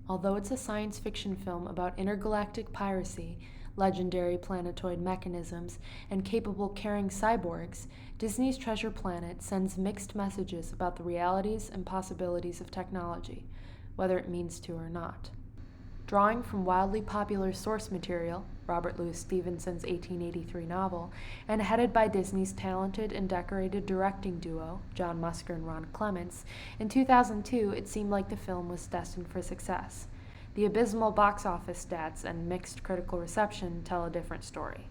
Although it's a science fiction film about intergalactic piracy, legendary planetoid mechanisms, and capable caring cyborgs, Disney's Treasure Planet sends mixed messages about the realities and possibilities of technology, whether it means to or not. Drawing from wildly popular source material, Robert Louis Stevenson's 1883 novel, and headed by Disney's talented and decorated directing duo, John Musker and Ron Clements, in 2002 it seemed like the film was destined for success. The abysmal box office stats and mixed critical reception tell a different story.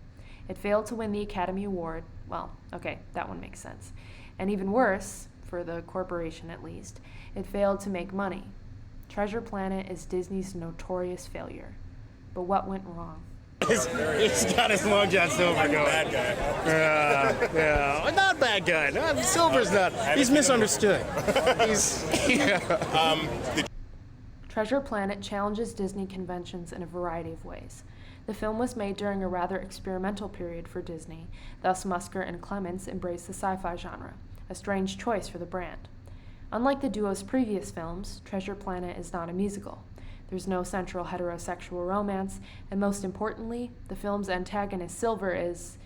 It failed to win the Academy Award. Well, okay, that one makes sense. And even worse, for the corporation at least, it failed to make money. Treasure Planet is Disney's notorious failure. But what went wrong? He's got his Long John Silver going. Bad guy. Yeah. Not bad guy. No, Silver's not. He's misunderstood. Treasure Planet challenges Disney conventions in a variety of ways. The film was made during a rather experimental period for Disney, thus Musker and Clements embraced the sci-fi genre, a strange choice for the brand. Unlike the duo's previous films, Treasure Planet is not a musical. There's no central heterosexual romance, and most importantly, the film's antagonist Silver is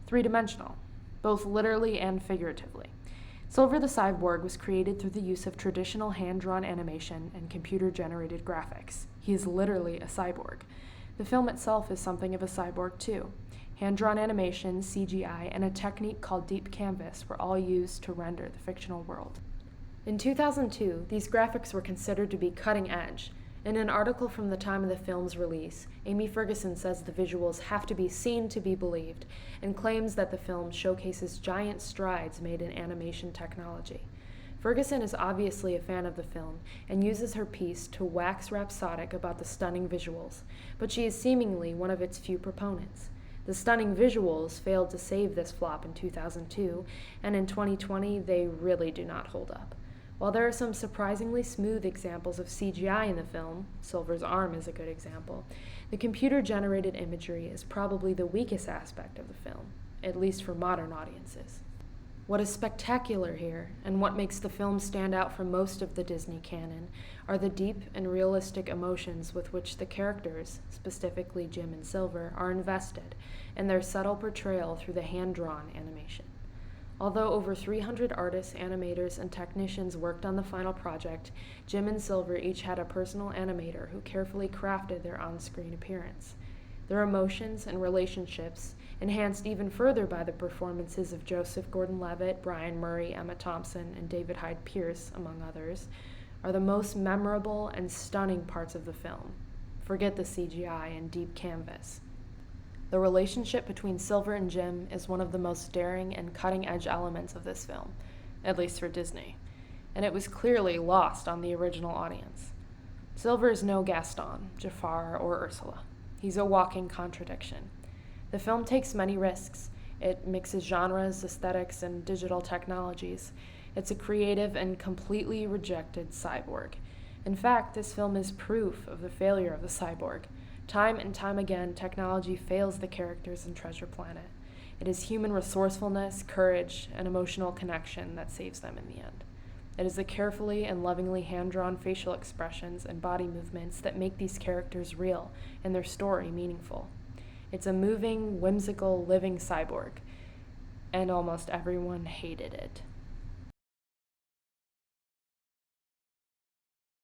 three-dimensional, both literally and figuratively. Silver the Cyborg was created through the use of traditional hand-drawn animation and computer-generated graphics. He is literally a cyborg. The film itself is something of a cyborg too. Hand-drawn animation, CGI, and a technique called deep canvas were all used to render the fictional world. In 2002, these graphics were considered to be cutting edge. In an article from the time of the film's release, Amy Ferguson says the visuals have to be seen to be believed, and claims that the film showcases giant strides made in animation technology. Ferguson is obviously a fan of the film, and uses her piece to wax rhapsodic about the stunning visuals, but she is seemingly one of its few proponents. The stunning visuals failed to save this flop in 2002, and in 2020 they really do not hold up. While there are some surprisingly smooth examples of CGI in the film, Silver's arm is a good example, the computer-generated imagery is probably the weakest aspect of the film, at least for modern audiences. What is spectacular here, and what makes the film stand out from most of the Disney canon, are the deep and realistic emotions with which the characters, specifically Jim and Silver, are invested, and their subtle portrayal through the hand-drawn animation. Although over 300 artists, animators, and technicians worked on the final project, Jim and Silver each had a personal animator who carefully crafted their on-screen appearance. Their emotions and relationships, enhanced even further by the performances of Joseph Gordon-Levitt, Brian Murray, Emma Thompson, and David Hyde Pierce, among others, are the most memorable and stunning parts of the film. Forget the CGI and deep canvas. The relationship between Silver and Jim is one of the most daring and cutting-edge elements of this film, at least for Disney, and it was clearly lost on the original audience. Silver is no Gaston, Jafar, or Ursula. He's a walking contradiction. The film takes many risks. It mixes genres, aesthetics, and digital technologies. It's a creative and completely rejected cyborg. In fact, this film is proof of the failure of the cyborg. Time and time again, technology fails the characters in Treasure Planet. It is human resourcefulness, courage, and emotional connection that saves them in the end. It is the carefully and lovingly hand-drawn facial expressions and body movements that make these characters real and their story meaningful. It's a moving, whimsical, living cyborg, and almost everyone hated it.